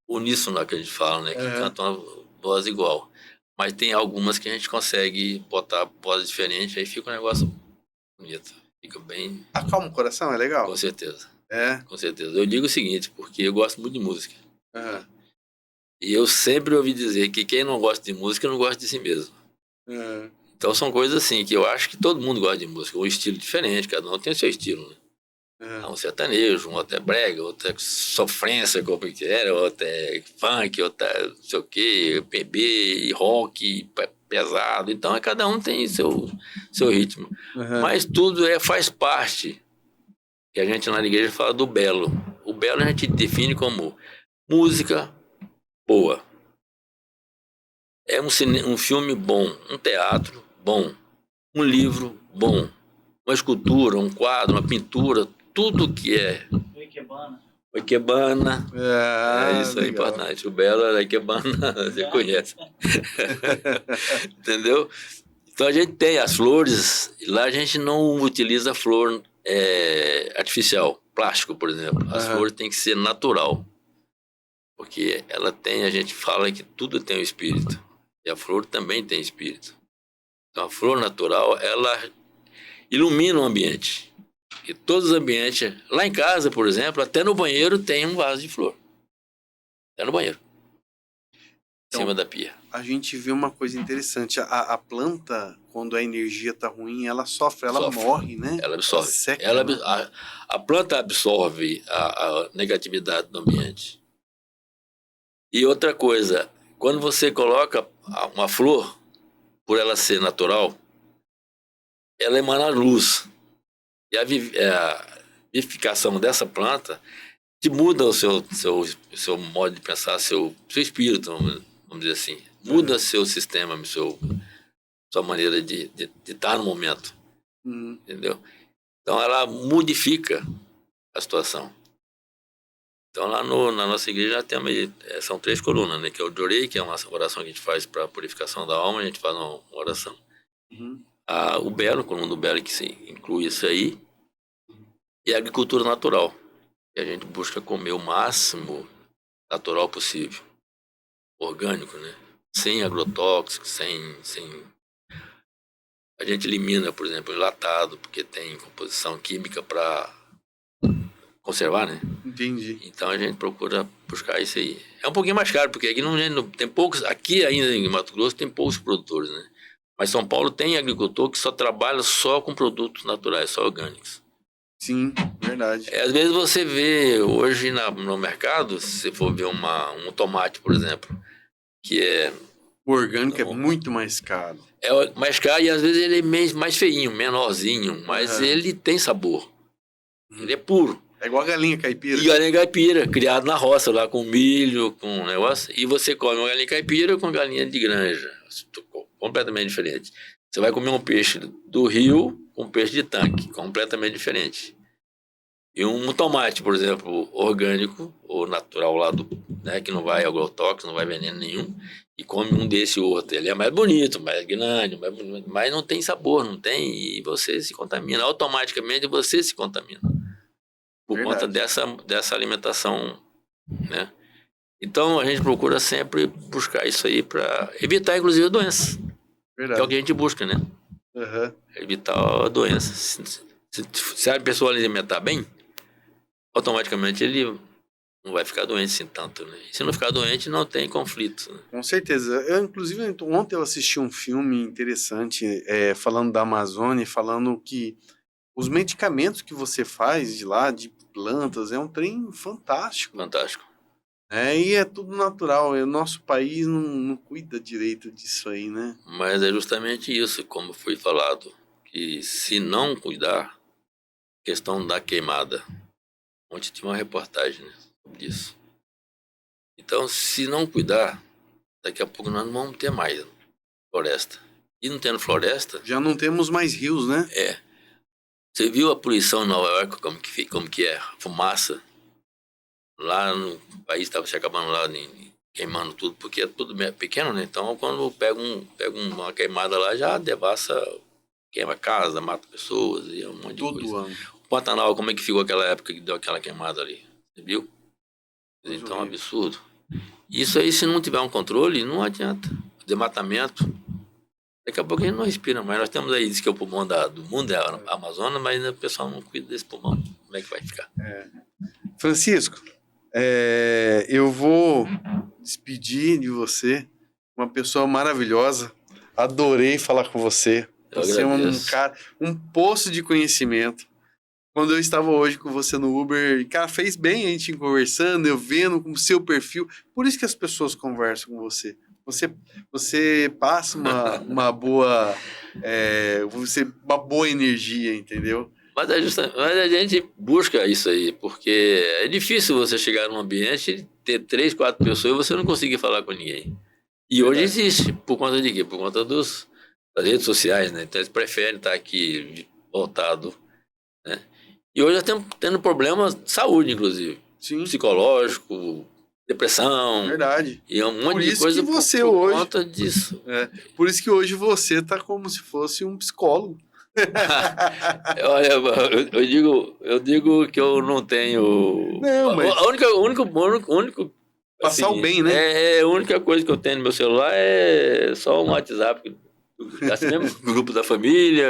B: uníssono, que a gente fala, né? Que cantam uma voz igual. Mas tem algumas que a gente consegue botar voz diferente, aí fica um negócio bonito. Fica bem,
A: Acalma o coração, é legal?
B: com certeza.
A: É.
B: Com certeza. Eu digo o seguinte, porque eu gosto muito de música.
A: Aham.
B: E eu sempre ouvi dizer que quem não gosta de música não gosta de si mesmo.
A: Aham.
B: Então são coisas assim que eu acho que todo mundo gosta de música. Um estilo diferente, cada um tem o seu estilo, né?
A: Aham.
B: Um sertanejo, um outro é brega, outro é sofrência, como que era, outro é funk, outro é não sei o quê, bebê, rock, pesado. Então cada um tem seu ritmo.
A: Aham.
B: Mas tudo faz parte. Que a gente lá na igreja fala do belo. O belo a gente define como música boa. É um filme bom, um teatro bom, um livro bom, uma escultura, um quadro, uma pintura, tudo que é
C: O Ikebana.
B: Ikebana.
A: Ah,
B: Isso é
A: legal.
B: importante. O belo é Ikebana, você conhece. Entendeu? Então a gente tem as flores, lá a gente não utiliza flor artificial, plástico, por exemplo. As
A: Aham.
B: flores têm que ser natural. Porque ela tem, a gente fala que tudo tem um espírito. E a flor também tem espírito. Então a flor natural, ela ilumina o ambiente. E todos os ambientes, lá em casa, por exemplo, até no banheiro tem um vaso de flor. Até no banheiro. Em
A: Então,
B: cima da pia.
A: a gente vê uma coisa interessante. A planta, quando a energia tá ruim, ela sofre, ela
B: Sofre.
A: morre, né?
B: Ela absorve.
A: seca,
B: Ela,
A: né?
B: a planta absorve a negatividade do ambiente. E outra coisa, quando você coloca uma flor, por ela ser natural, ela emana luz. E a vivificação dessa planta te muda o seu modo de pensar, seu espírito, vamos dizer assim. Muda seu sistema, sua maneira de estar no momento,
A: Uhum.
B: entendeu? Então ela modifica a situação. Então lá na nossa igreja já temos aí, são 3 colunas, né? Que é o Jorei, que é uma oração que a gente faz para a purificação da alma, a gente faz uma oração.
A: Uhum.
B: O Belo, a coluna do Belo, que se inclui isso aí, e a agricultura natural, que a gente busca comer o máximo natural possível, orgânico, né? Sem agrotóxicos, sem... A gente elimina, por exemplo, o enlatado, porque tem composição química para conservar, né?
A: Entendi.
B: Então a gente procura buscar isso aí. É um pouquinho mais caro, porque aqui não tem poucos, aqui ainda em Mato Grosso tem poucos produtores, né? Mas São Paulo tem agricultor que só trabalha só com produtos naturais, só orgânicos.
A: Sim, verdade.
B: Às vezes você vê hoje no mercado, se você for ver um tomate, por exemplo, que
A: O orgânico é muito mais caro.
B: é mais caro e às vezes ele é mais feinho, menorzinho, mas
A: Aham.
B: ele tem sabor. Ele é puro.
A: É igual a galinha caipira.
B: E galinha caipira, criado na roça, lá com milho, com um negócio. E você come uma galinha caipira com galinha de granja. Completamente diferente. Você vai comer um peixe do rio com um peixe de tanque. Completamente diferente. E um tomate, por exemplo, orgânico ou natural lá né, que não vai agrotóxico, não vai veneno nenhum, e come um desse ou outro. Ele é mais bonito, mais grande, mas não tem sabor, não tem, e você se contamina. Automaticamente você se contamina. Por
A: Verdade.
B: conta dessa alimentação, né? Então a gente procura sempre buscar isso aí para evitar, inclusive, doenças. Que é o
A: Verdade.
B: que a gente busca, né?
A: Aham.
B: Evitar a doença. Se a pessoa alimentar bem, automaticamente ele não vai ficar doente assim tanto, né? E se não ficar doente, não tem conflito, né?
A: Com certeza. Inclusive, ontem eu assisti um filme interessante falando da Amazônia, falando que os medicamentos que você faz de lá, de plantas, é um trem fantástico.
B: Fantástico.
A: E é tudo natural. O nosso país não cuida direito disso aí, né?
B: Mas é justamente isso, como foi falado, que se não cuidar, questão da queimada. Ontem tinha uma reportagem, né, sobre isso. Então, se não cuidar, daqui a pouco nós não vamos ter mais floresta. E não tendo floresta,
A: Já não temos mais rios, né?
B: você viu a poluição em Nova York, como que é? Fumaça. Lá no país estava se acabando lá, queimando tudo, porque é tudo pequeno, né? Então, quando pega uma queimada lá, já devassa, queima casa, mata pessoas e um monte de
A: Todo
B: coisa.
A: ano.
B: O Pantanal, como é que ficou aquela época que deu aquela queimada ali? Você viu?
A: Coisa
B: Então, é um
A: horrível.
B: absurdo. Isso aí, se não tiver um controle, não adianta. Desmatamento. Daqui a pouco a gente não respira mais. Nós temos aí, diz que o pulmão do mundo é a Amazônia, mas o pessoal não cuida desse pulmão. Como é que vai ficar?
A: Francisco, eu vou despedir de você, uma pessoa maravilhosa. Adorei falar com você.
B: Eu
A: Você é um
B: agradeço.
A: cara, um poço de conhecimento. Quando eu estava hoje com você no Uber, cara, fez bem a gente ir conversando, eu vendo com o seu perfil. Por isso que as pessoas conversam com você. Você passa uma boa, uma boa energia, entendeu?
B: Mas a gente busca isso aí, porque é difícil você chegar num ambiente, ter 3, 4 pessoas e você não conseguir falar com ninguém. E hoje existe, por conta de quê? Por conta das redes sociais, né? Então eles preferem estar aqui voltado, né? E hoje nós estamos tendo problemas de saúde, inclusive.
A: Sim.
B: Psicológico, depressão.
A: Verdade.
B: E é um monte
A: Por
B: de
A: isso
B: coisa
A: que você
B: por
A: hoje-
B: conta disso.
A: Por isso que hoje você tá como se fosse um psicólogo.
B: Olha, eu digo que eu não tenho.
A: Não, mas-
B: O único
A: Passar o bem, né?
B: A única coisa que eu tenho no meu celular é só um WhatsApp. Assim mesmo, grupo da família.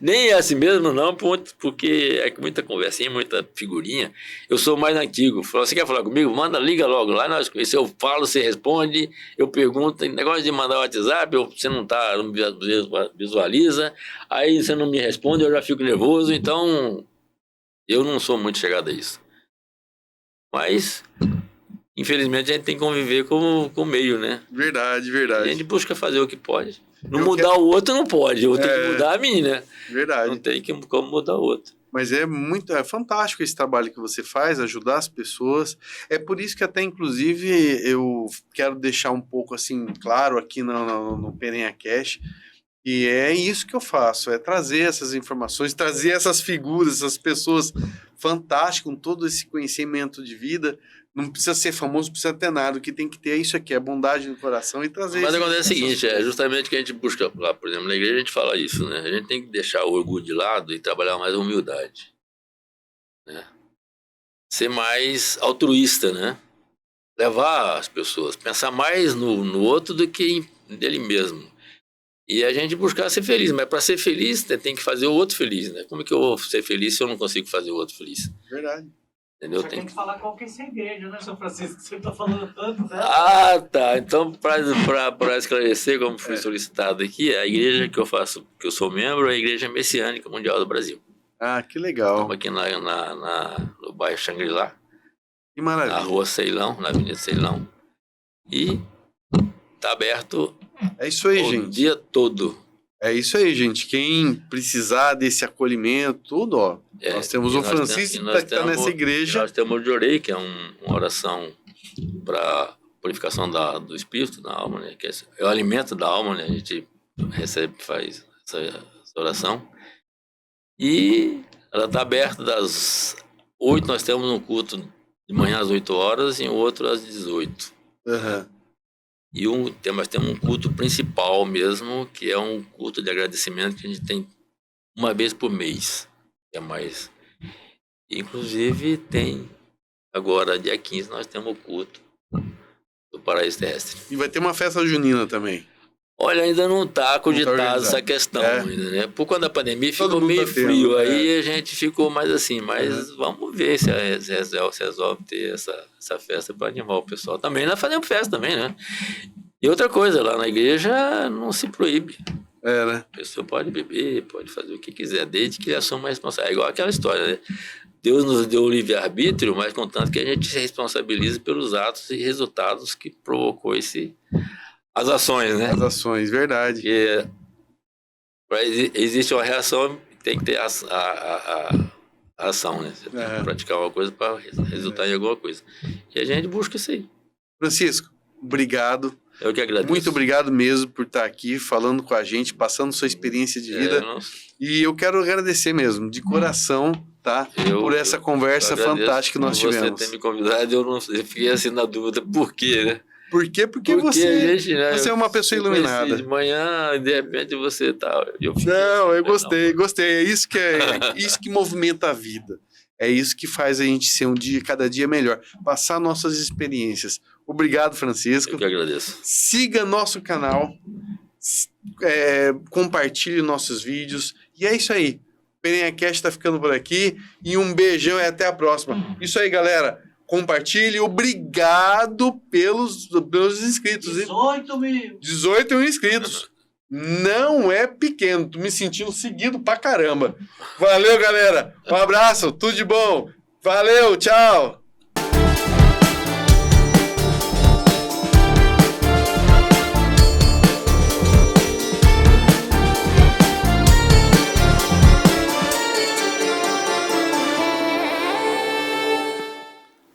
B: Nem é assim mesmo, não, porque é muita conversinha, muita figurinha. Eu sou mais antigo. Você quer falar comigo? Manda, liga logo lá. Se eu falo, você responde. Eu pergunto. Tem negócio de mandar WhatsApp, você não visualiza. Aí você não me responde, eu já fico nervoso. Então, eu não sou muito chegado a isso. Mas, infelizmente, a gente tem que conviver com o meio, né?
A: Verdade,
B: A
A: verdade.
B: gente busca fazer o que pode. Não
A: Eu
B: mudar o outro não pode. Eu tenho que mudar a mim, né?
A: Verdade.
B: Não tem como mudar o outro.
A: Mas é fantástico esse trabalho que você faz, ajudar as pessoas. É por isso que até, inclusive, eu quero deixar um pouco assim claro aqui no Perenha Cash, e é isso que eu faço, é trazer essas informações, trazer essas figuras, essas pessoas fantásticas, com todo esse conhecimento de vida. Não precisa ser famoso, não precisa ter nada. O que tem que ter é isso aqui, é bondade no coração e trazer
B: Mas
A: isso.
B: acontece o seguinte, justamente que a gente busca lá, por exemplo, na igreja a gente fala isso, né? A gente tem que deixar o orgulho de lado e trabalhar mais a humildade, né? Ser mais altruísta, né? Levar as pessoas, pensar mais no outro do que dele mesmo. E a gente buscar ser feliz, mas para ser feliz, né, tem que fazer o outro feliz, né? Como é que eu vou ser feliz se eu não consigo fazer o outro feliz?
A: Verdade.
B: Entendeu?
C: Só tem que falar qual que é essa igreja, né, São Francisco? Você tá falando tanto dela.
B: Ah, tá. Então, para esclarecer, como foi solicitado aqui, a igreja que eu faço, que eu sou membro, é a Igreja Messiânica Mundial do Brasil.
A: Ah, que legal.
B: Estamos aqui no bairro Xangri-Lá,
A: Que
B: na
A: maravilha.
B: rua Ceilão, na Avenida Ceilão. E está aberto
A: É isso aí,
B: o
A: gente.
B: dia todo.
A: É isso aí, gente. Quem precisar desse acolhimento, tudo, ó. Nós temos
B: E
A: o
B: nós
A: Francisco
B: temos-
A: que está nessa igreja.
B: Nós temos o Jorei, que é uma oração para purificação do espírito, da alma, né? Que é o alimento da alma, né? A gente recebe, faz essa oração. E ela está aberta das 8, nós temos um culto de manhã às 8 horas e um outro às 18.
A: Aham.
B: E nós temos um culto principal mesmo, que é um culto de agradecimento que a gente tem uma vez por mês. Que é mais. Inclusive tem, agora dia 15, nós temos o culto do Paraíso Terrestre.
A: E vai ter uma festa junina também.
B: Olha, ainda não está cogitado
A: organizado.
B: essa questão
A: É.
B: ainda, né? Por conta da pandemia
A: Todo
B: ficou
A: mundo
B: meio
A: tá tendo,
B: frio,
A: é.
B: aí a gente ficou mais assim, mas vamos ver se resolve ter essa festa para animar o pessoal. Também nós fazemos festa também, né? E outra coisa, lá na igreja não se proíbe.
A: É, né?
B: A pessoa pode beber, pode fazer o que quiser, desde que ele assuma a responsabilidade. É igual aquela história, né? Deus nos deu o livre-arbítrio, mas contanto que a gente se responsabilize pelos atos e resultados que provocou as ações, né?
A: As ações, verdade.
B: Porque existe uma reação, tem que ter a ação, né? Você tem que praticar uma coisa para resultar em alguma coisa. E a gente busca isso aí.
A: Francisco, obrigado.
B: Eu que agradeço.
A: Muito obrigado mesmo por estar aqui falando com a gente, passando sua experiência de vida. E eu quero agradecer mesmo, de coração, tá? Por essa conversa fantástica que nós tivemos.
B: Você ter me convidado, eu fiquei assim na dúvida, por quê, né?
A: Por quê? Porque você,
B: gente, né,
A: você é uma pessoa iluminada.
B: De manhã, de repente você tá...
A: Não, eu gostei. É isso que movimenta a vida. É isso que faz a gente ser cada dia melhor. Passar nossas experiências. Obrigado, Francisco.
B: Eu que agradeço.
A: Siga nosso canal. compartilhe nossos vídeos. E é isso aí. O PerenhaCast tá ficando por aqui. E um beijão e até a próxima. Isso aí, galera. Compartilhe. Obrigado pelos inscritos.
C: 18 mil.
A: 18 mil inscritos. Não é pequeno. Tô me sentindo seguido pra caramba. Valeu, galera. Um abraço. Tudo de bom. Valeu. Tchau.